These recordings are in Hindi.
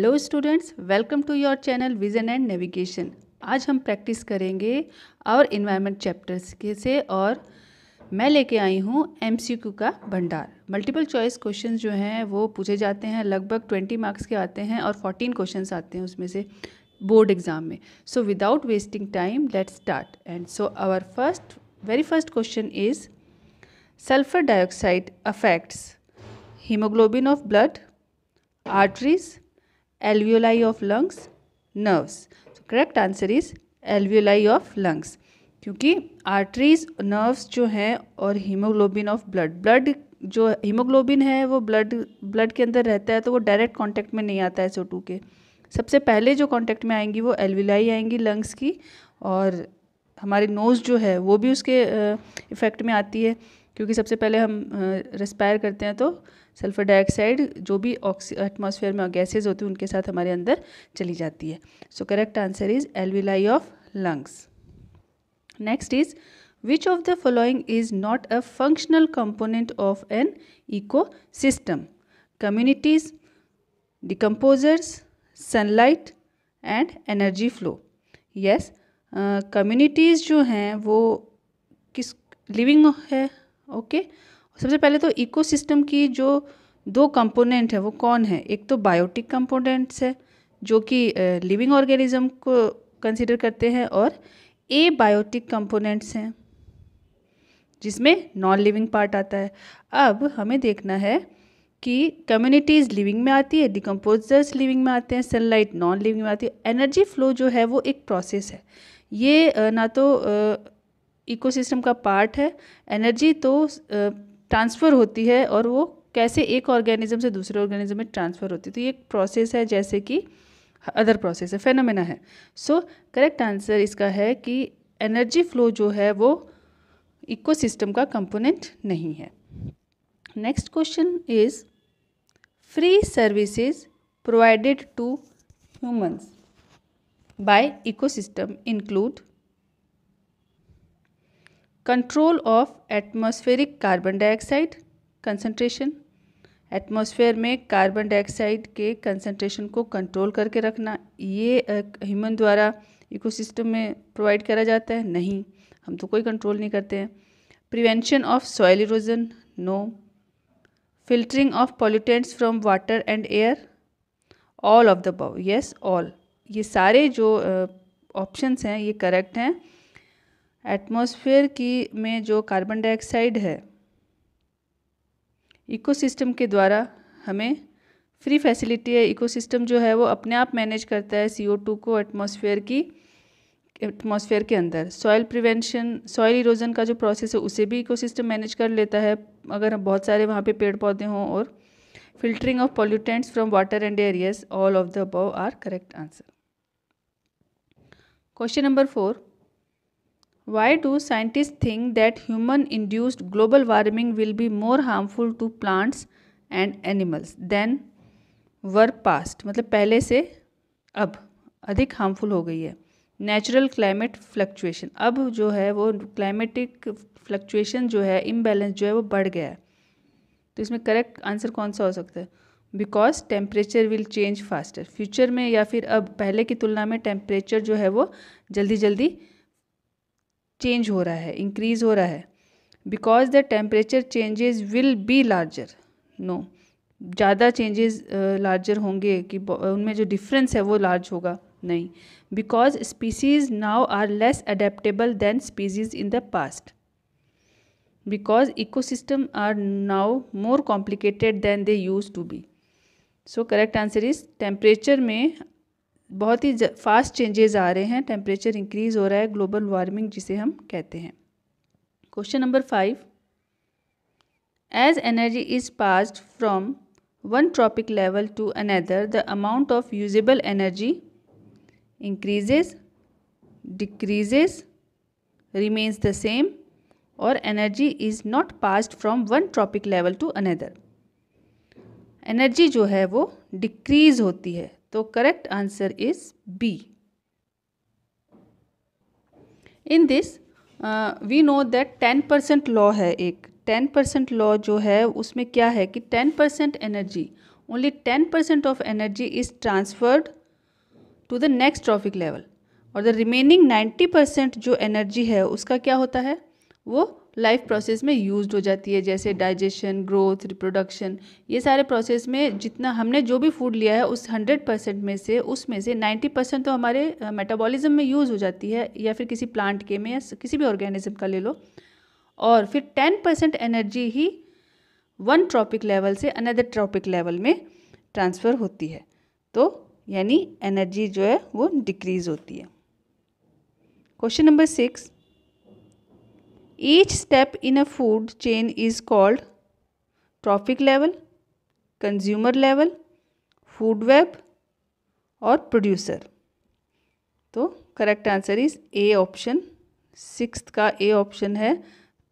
Hello students, welcome to your channel vision and navigation. आज हम प्रैक्टिस करेंगे और इन्वायरमेंट चैप्टर्स के से और मैं लेके आई हूँ एमसीक्यू का भंडार। मल्टीपल चॉइस क्वेश्चंस जो हैं वो पूछे जाते हैं, लगभग 20 मार्क्स के आते हैं और 14 क्वेश्चंस आते हैं उसमें से बोर्ड एग्जाम में। So without wasting time let's start. And so our very first question is sulphur dioxide affects hemoglobin of blood, arteries, alveoli of lungs, nerves. So correct answer is alveoli of lungs, क्योंकि आर्टरीज नर्व्स जो हैं और हीमोग्लोबिन ऑफ ब्लड जो हीमोग्लोबिन है वो ब्लड के अंदर रहता है, तो वो डायरेक्ट कांटेक्ट में नहीं आता है SO2 के। सबसे पहले जो कांटेक्ट में आएंगी वो एल्विलाई आएंगी लंग्स की, और हमारी नोज़ जो है वो भी उसके इफ़ेक्ट में आती है, क्योंकि सबसे पहले हम रेस्पायर करते हैं तो सल्फर डाइऑक्साइड जो भी एटमॉस्फेयर में गैसेज होती हैं उनके साथ हमारे अंदर चली जाती है। सो correct answer is alveoli of lungs. Next is which of the following is not a functional component of an ecosystem? Communities, decomposers, sunlight and energy flow. Yes, communities जो हैं वो किस लिविंग है। ओके सबसे पहले तो इकोसिस्टम की जो दो कंपोनेंट है वो कौन है? एक तो बायोटिक कंपोनेंट्स है जो कि लिविंग ऑर्गेनिज्म को कंसिडर करते हैं, और ए बायोटिक कंपोनेंट्स हैं जिसमें नॉन लिविंग पार्ट आता है। अब हमें देखना है कि कम्युनिटीज़ लिविंग में आती है, डिकम्पोजर्स लिविंग में आते हैं, सनलाइट नॉन लिविंग में आती है। एनर्जी फ्लो जो है वो एक प्रोसेस है, ये ना तो इकोसिस्टम का पार्ट है। एनर्जी तो ट्रांसफ़र होती है, और वो कैसे एक ऑर्गेनिज्म से दूसरे ऑर्गेनिज्म में ट्रांसफ़र होती है, तो ये एक प्रोसेस है जैसे कि अदर प्रोसेस है, फेनोमेना है। सो करेक्ट आंसर इसका है कि एनर्जी फ्लो जो है वो इकोसिस्टम का कंपोनेंट नहीं है। Next question is free services provided to humans by ecosystem include control of atmospheric carbon dioxide concentration, atmosphere में कार्बन डाइऑक्साइड के कंसंट्रेशन को कंट्रोल करके रखना, ये ह्यूमन द्वारा इकोसिस्टम में प्रोवाइड करा जाता है? नहीं, हम तो कोई कंट्रोल नहीं करते हैं। Prevention of soil erosion? No. Filtering of pollutants from water and air? All of the above. Yes, all. ये सारे जो ऑप्शंस हैं ये करेक्ट हैं। एटमॉस्फेयर की में जो कार्बन डाइऑक्साइड है इकोसिस्टम के द्वारा हमें फ्री फैसिलिटी है। इकोसिस्टम जो है वो अपने आप मैनेज करता है CO2 को एटमॉस्फेयर के अंदर। सॉइल प्रिवेंशन, सॉइल इरोजन का जो प्रोसेस है उसे भी इकोसिस्टम मैनेज कर लेता है अगर बहुत सारे वहाँ पे पेड़ पौधे हों। और filtering of pollutants from water and air, yes, all of the above are correct answer. Question number 4, why do scientists think that human-induced global warming will be more harmful to plants and animals than were past? मतलब पहले से अब अधिक हार्मफुल हो गई है। नेचुरल क्लाइमेट फ्लक्चुएशन, अब जो है वो क्लाइमेटिक फ्लक्चुएशन जो है, इम्बैलेंस जो है वो बढ़ गया है। तो इसमें करेक्ट आंसर कौन सा हो सकता है? Because temperature will change faster. Future में या फिर अब पहले की तुलना में टेम्परेचर जो है वो जल्दी जल्दी चेंज हो रहा है, इंक्रीज हो रहा है। Because the temperature changes will be larger? No, ज़्यादा चेंजेस लार्जर होंगे कि उनमें जो डिफरेंस है वो लार्ज होगा? नहीं। Because species now are less adaptable than species in the past. Because ecosystem are now more complicated than they use to be. So correct answer is temperature में बहुत ही फास्ट चेंजेस आ रहे हैं, टेम्परेचर इंक्रीज हो रहा है, ग्लोबल वार्मिंग जिसे हम कहते हैं। Question number 5, as energy is passed from one trophic level to another the amount of usable energy increases, decreases, remains the same, और energy is not passed from one trophic level to another. Energy जो है वो डिक्रीज होती है, तो correct answer is B. In this we know that 10% law है। एक 10% लॉ जो है उसमें क्या है कि 10% energy only 10% of energy is transferred to the next trophic level और the remaining 90% जो एनर्जी है उसका क्या होता है, वो लाइफ प्रोसेस में यूज्ड हो जाती है, जैसे डाइजेशन, ग्रोथ, रिप्रोडक्शन। ये सारे प्रोसेस में जितना हमने जो भी फूड लिया है उस 100% में से उसमें से 90% तो हमारे मेटाबॉलिज्म में यूज़ हो जाती है, या फिर किसी प्लांट के में या किसी भी ऑर्गेनिज्म का ले लो, और फिर 10% एनर्जी ही वन ट्रॉपिक लेवल से अनदर ट्रॉपिक लेवल में ट्रांसफ़र होती है। तो यानी एनर्जी जो है वो डिक्रीज होती है। Question number 6, each step in a food chain is called trophic level, consumer level, food web और प्रोड्यूसर। तो correct answer is A option, 6th का ए ऑप्शन है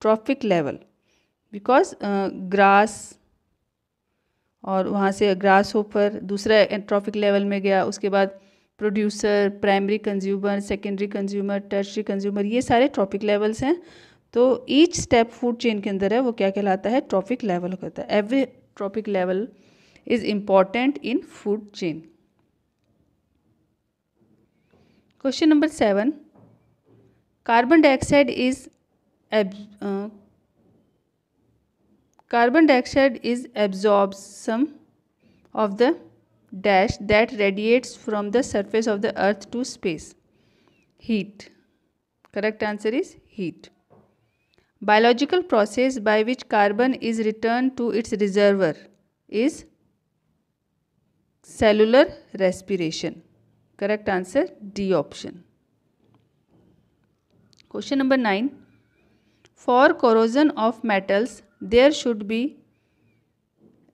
ट्रॉपिक लेवल, बिकॉज ग्रास और वहाँ से ग्रास होपर दूसरा ट्रॉपिक लेवल में गया, उसके बाद producer, primary consumer, secondary consumer, tertiary consumer, ये सारे ट्रॉपिक लेवल्स हैं। तो ईच स्टेप फूड चेन के अंदर है वो क्या कहलाता है, ट्रॉपिक लेवल होता है। Every trophic level is important in food chain. Question number 7, carbon dioxide is absorbs some of the dash that radiates from the surface of the earth to space. Heat. Correct answer is heat. Biological process by which carbon is returned to its reservoir is cellular respiration. Correct answer D option. Question number 9, for corrosion of metals there should be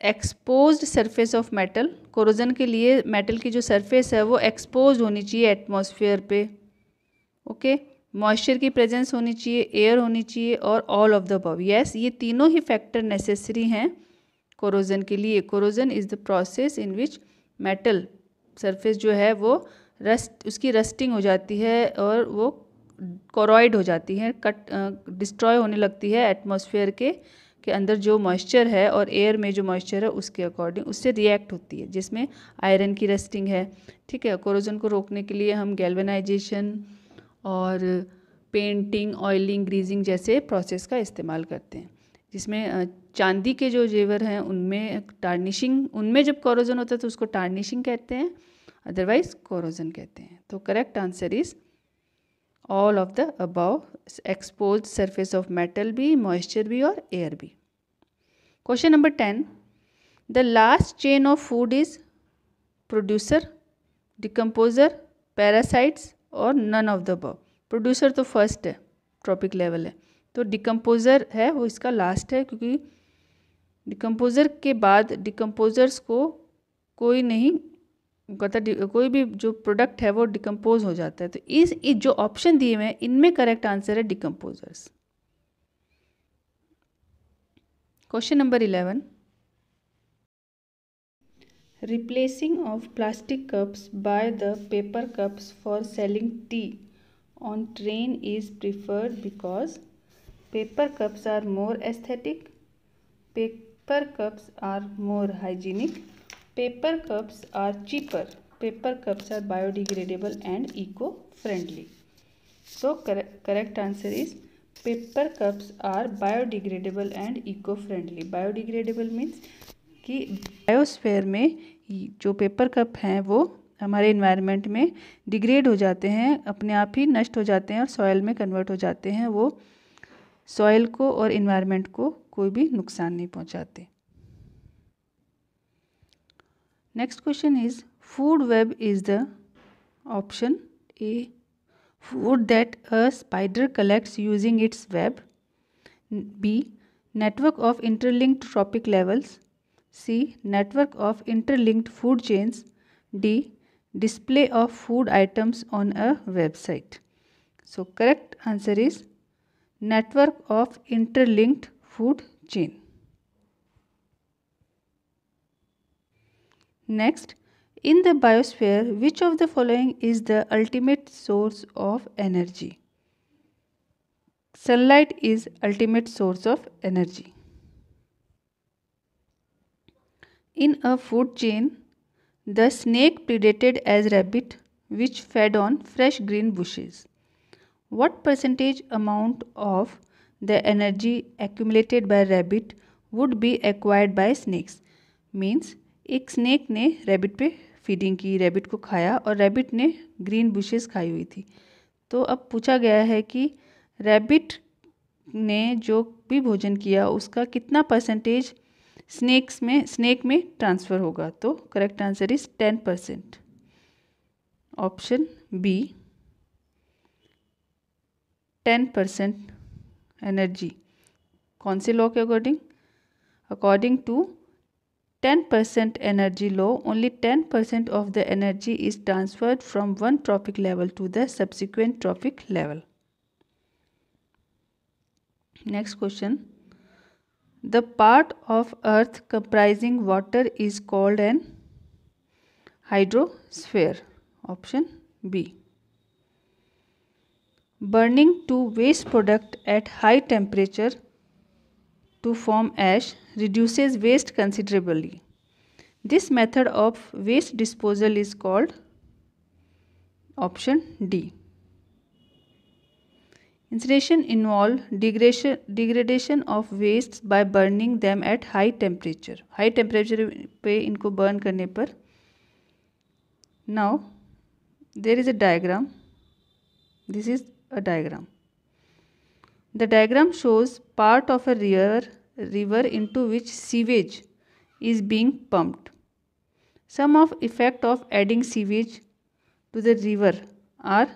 exposed surface of metal. Corrosion के लिए मेटल की जो सरफेस है वो एक्सपोज होनी चाहिए एटमॉस्फेयर पे। ओके, मॉइस्चर की प्रेजेंस होनी चाहिए, एयर होनी चाहिए और all of the above. Yes, ये तीनों ही फैक्टर नेसेसरी हैं कोरोजन के लिए। Corrosion is the process in which metal surface जो है वो उसकी रस्टिंग हो जाती है और वो कोरॉइड हो जाती है, डिस्ट्रॉय होने लगती है एटमॉस्फेयर के अंदर जो मॉइस्चर है और एयर में जो मॉइस्चर है उसके अकॉर्डिंग उससे रिएक्ट होती है, जिसमें आयरन की रस्टिंग है। ठीक है, कोरोजन को रोकने के लिए हम गैल्वेनाइजेशन और पेंटिंग, ऑयलिंग, ग्रीजिंग जैसे प्रोसेस का इस्तेमाल करते हैं, जिसमें चांदी के जो जेवर हैं उनमें टार्निशिंग, उनमें जब कोरोजन होता है तो उसको टार्निशिंग कहते हैं, अदरवाइज कोरोजन कहते हैं। तो correct answer is all of the above, exposed surface of metal भी, मॉइस्चर भी और एयर भी। Question number 10, the last chain of food is producer, decomposer, parasites और none of the above. Producer तो फर्स्ट है, ट्रॉपिक लेवल है, तो डिकम्पोजर है वो इसका लास्ट है, क्योंकि डिकम्पोजर के बाद डिकम्पोजर्स को कोई नहीं कहता, कोई भी जो प्रोडक्ट है वो डिकम्पोज हो जाता है। तो इस जो ऑप्शन दिए हुए हैं इनमें करेक्ट आंसर है decomposers. Question number 11, replacing of plastic cups by the paper cups for selling tea on train is preferred because paper cups are more aesthetic, paper cups are more hygienic, paper cups are cheaper, paper cups are biodegradable and eco-friendly. So correct answer is paper cups are biodegradable and eco-friendly. Biodegradable means कि बायोस्फीयर में जो पेपर कप हैं वो हमारे इन्वायरमेंट में डिग्रेड हो जाते हैं, अपने आप ही नष्ट हो जाते हैं और सॉइल में कन्वर्ट हो जाते हैं। वो सॉइल को और इन्वायरमेंट को कोई भी नुकसान नहीं पहुंचाते। Next question is, food web is the option A, food that a spider collects using its web, B, network of interlinked trophic levels, C, network of interlinked food chains, D, display of food items on a website. So correct answer is network of interlinked food chain. Next, in the biosphere, which of the following is the ultimate source of energy? Sunlight is ultimate source of energy. In a food chain, the snake predated as rabbit, which fed on fresh green bushes. What percentage amount of the energy accumulated by rabbit would be acquired by snakes? Means एक स्नेक ने रैबिट पे फीडिंग की, रैबिट को खाया और रैबिट ने ग्रीन बुशेस खाई हुई थी। तो अब पूछा गया है कि रैबिट ने जो भी भोजन किया उसका कितना परसेंटेज स्नेक में ट्रांसफ़र होगा। तो correct answer is 10%। Option B 10% energy. कौन से लॉ के according? According to 10% energy law, only 10% of the energy is transferred from one trophic level to the subsequent trophic level. Next question. The part of earth comprising water is called an hydrosphere. Option B. Burning two waste product at high temperature to form ash reduces waste considerably. This method of waste disposal is called option D. Incineration involves degradation of wastes by burning them at high temperature. High temperature पे इनको burn करने पर. Now there is a diagram. This is a diagram. The diagram shows part of a river into which sewage is being pumped. Some of effect of adding sewage to the river are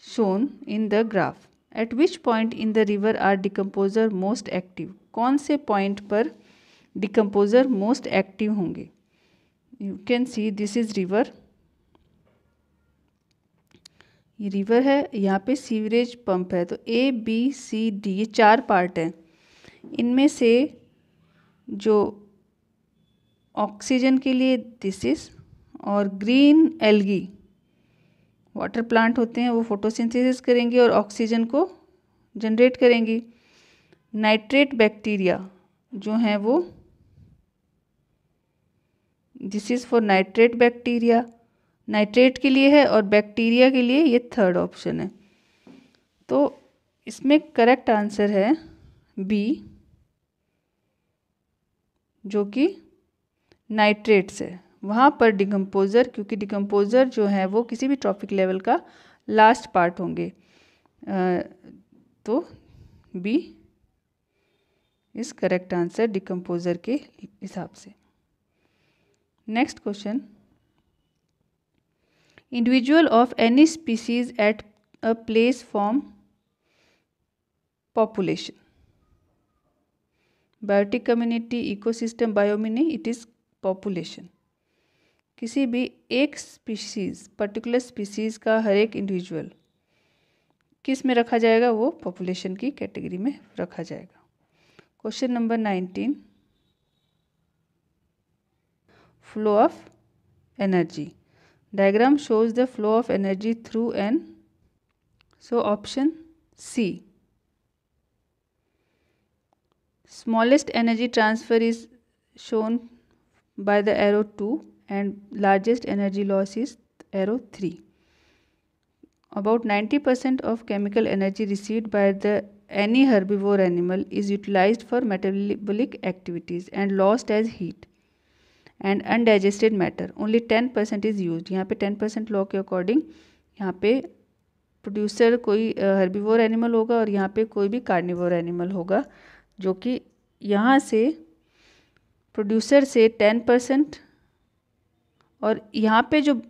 shown in the graph. At which point in the river are decomposer most active? कौन से point पर decomposer most active होंगे? You can see this is river. ये रिवर है, यहाँ पे सीवरेज पंप है। तो A, B, C, D ये 4 पार्ट हैं। इनमें से जो ऑक्सीजन के लिए दिस इज, और ग्रीन एल्गी वाटर प्लांट होते हैं, वो फोटोसिंथेसिस करेंगे और ऑक्सीजन को जनरेट करेंगी। नाइट्रेट बैक्टीरिया जो हैं वो this is for nitrate bacteria, nitrate के लिए है, और बैक्टीरिया के लिए ये थर्ड ऑप्शन है। तो इसमें करेक्ट आंसर है बी, जो कि नाइट्रेट्स है। वहाँ पर डिकम्पोज़र, क्योंकि डिकम्पोज़र जो है वो किसी भी ट्रॉफिक लेवल का लास्ट पार्ट होंगे। तो B is correct answer decomposer के हिसाब से। Next question. Individual of any species at a place form population. Biotic community, ecosystem, biome, it is population. किसी भी एक स्पीसीज़, पर्टिकुलर स्पीसीज़ का हर एक इंडिविजुअल किस में रखा जाएगा? वो पॉपुलेशन की कैटेगरी में रखा जाएगा। Question number 19। Flow of energy. Diagram shows the flow of energy through an, so option C. Smallest energy transfer is shown by the arrow 2 and largest energy loss is arrow 3. About 90% of chemical energy received by the any herbivore animal is utilized for metabolic activities and lost as heat and undigested matter. Only 10% is used. यहाँ पे 10% लॉ के अकॉर्डिंग यहाँ पे प्रोड्यूसर कोई हर्बीवोर एनिमल होगा और यहाँ पे कोई भी कार्निवोर एनिमल होगा, जो कि यहाँ से प्रोड्यूसर से 10% और यहाँ पे जो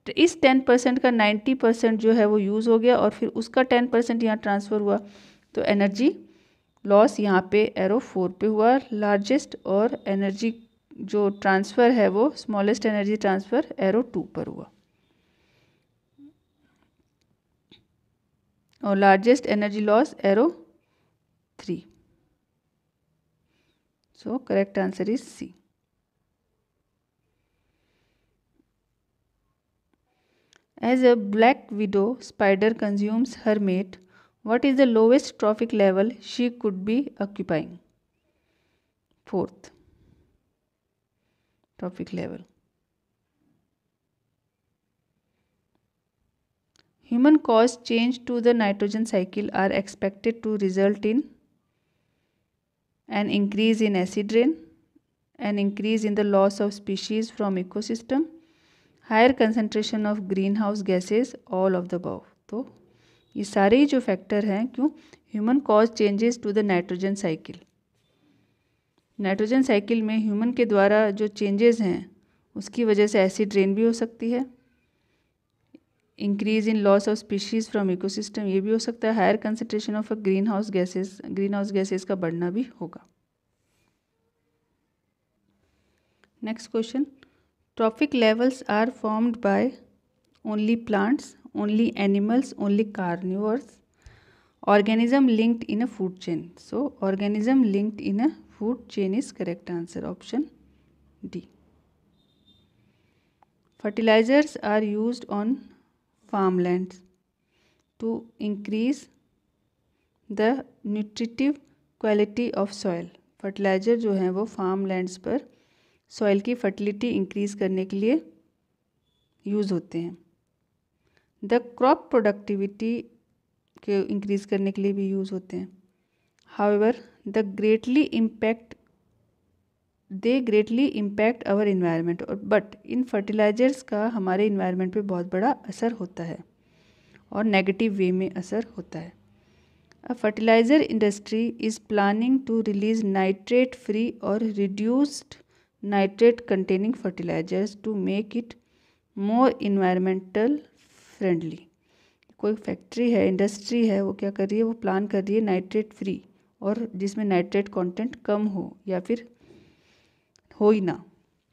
इस 10% का 90% जो है वो यूज़ हो गया और फिर उसका 10% यहाँ ट्रांसफ़र हुआ। तो एनर्जी लॉस यहाँ पे एरो 4 पे हुआ लार्जेस्ट, और एनर्जी जो ट्रांसफ़र है वो स्मॉलेस्ट एनर्जी ट्रांसफ़र एरो 2 पर हुआ, और largest energy loss arrow 3। So correct answer is C. As a black widow spider consumes her mate, what is the lowest trophic level she could be occupying? Fourth. trophic level. Human caused change to the nitrogen cycle are expected to result in an increase in acid rain, an increase in the loss of species from ecosystem, higher concentration of greenhouse gases, all of the above. तो ये सारे ही जो फैक्टर हैं क्यों human cause changes to the nitrogen cycle. Nitrogen cycle में ह्यूमन के द्वारा जो चेंजेस हैं उसकी वजह से एसिड रेन भी हो सकती है, increase in loss of species from ecosystem ये भी हो सकता है, higher concentration of greenhouse gases का बढ़ना भी होगा. Next question. Trophic levels are formed by only plants, only animals, only carnivores, organism linked in a food chain. So organism linked in a food chain is correct answer, option D. Fertilizers are used on farmlands to increase the nutritive quality of soil. Fertiliser जो हैं वो फार्मलैंड्स पर सॉइल की फर्टिलिटी इंक्रीज़ करने के लिए यूज़ होते हैं. द क्रॉप प्रोडक्टिविटी के इंक्रीज़ करने के लिए भी यूज़ होते हैं. However they greatly impact our environment. और बट इन फर्टिलाइजर्स का हमारे इन्वायरमेंट पे बहुत बड़ा असर होता है और नेगेटिव वे में असर होता है. A fertilizer industry is planning to release nitrate free और reduced nitrate containing fertilizers to make it more environmental friendly. कोई फैक्ट्री है, इंडस्ट्री है, वो क्या कर रही है, वो प्लान कर रही है नाइट्रेट फ्री और जिसमें नाइट्रेट कंटेंट कम हो या फिर हो ही ना,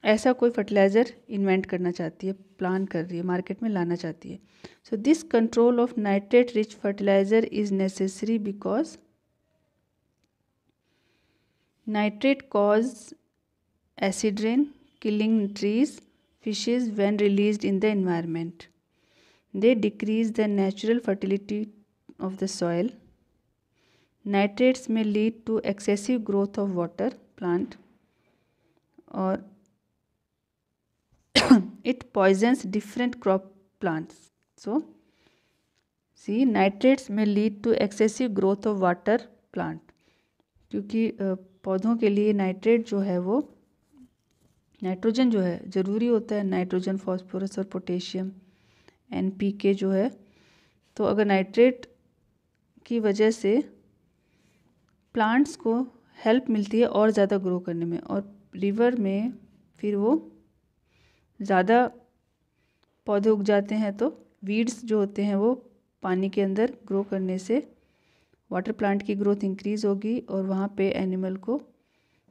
ऐसा कोई फर्टिलाइज़र इन्वेंट करना चाहती है, प्लान कर रही है, मार्केट में लाना चाहती है. So this control of nitrate rich fertiliser is necessary because nitrate cause acid rain killing trees fishes when released in the environment. They decrease the natural fertility of the soil. Nitrates may lead to excessive growth of water plant or it poisons different crop plants. So, see, nitrates may lead to excessive growth of water plant. क्योंकि पौधों के लिए नाइट्रेट जो है वो नाइट्रोजन जो है ज़रूरी होता है, नाइट्रोजन, फॉस्फोरस और पोटेशियम NPK जो है. तो अगर नाइट्रेट की वजह से प्लांट्स को हेल्प मिलती है और ज़्यादा ग्रो करने में और रिवर में फिर वो ज़्यादा पौधे उग जाते हैं तो वीड्स जो होते हैं वो पानी के अंदर ग्रो करने से वाटर प्लांट की ग्रोथ इंक्रीज़ होगी और वहाँ पे एनिमल को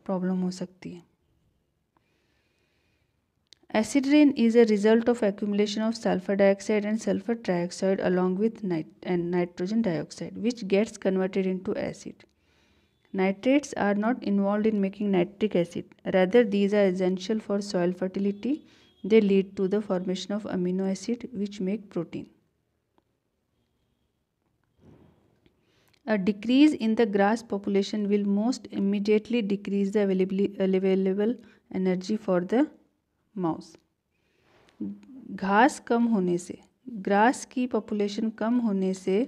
प्रॉब्लम हो सकती है. Acid rain is a result of accumulation of sulfur dioxide and sulfur trioxide along with nitrogen dioxide, which gets converted into acid. Nitrates are not involved in making nitric acid. Rather, these are essential for soil fertility. They lead to the formation of amino acid, which make protein. A decrease in the grass population will most immediately decrease the available energy for the mouse. घास कम होने से, ग्रास की पॉपुलेशन कम होने से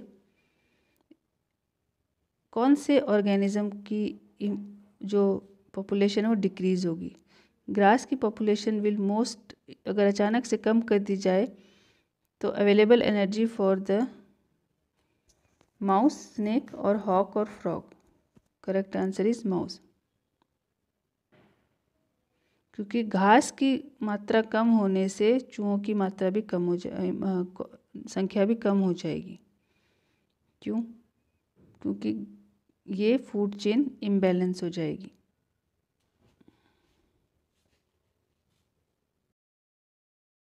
कौन से ऑर्गेनिज्म की जो पॉपुलेशन है वो डिक्रीज़ होगी. ग्रास की पॉपुलेशन विल मोस्ट अगर अचानक से कम कर दी जाए तो available energy for the mouse, snake और हॉक और frog. Correct answer is mouse. क्योंकि घास की मात्रा कम होने से चूहों की मात्रा भी कम हो संख्या भी कम हो जाएगी. क्यों? क्योंकि ये फूड चेन इम्बैलेंस हो जाएगी.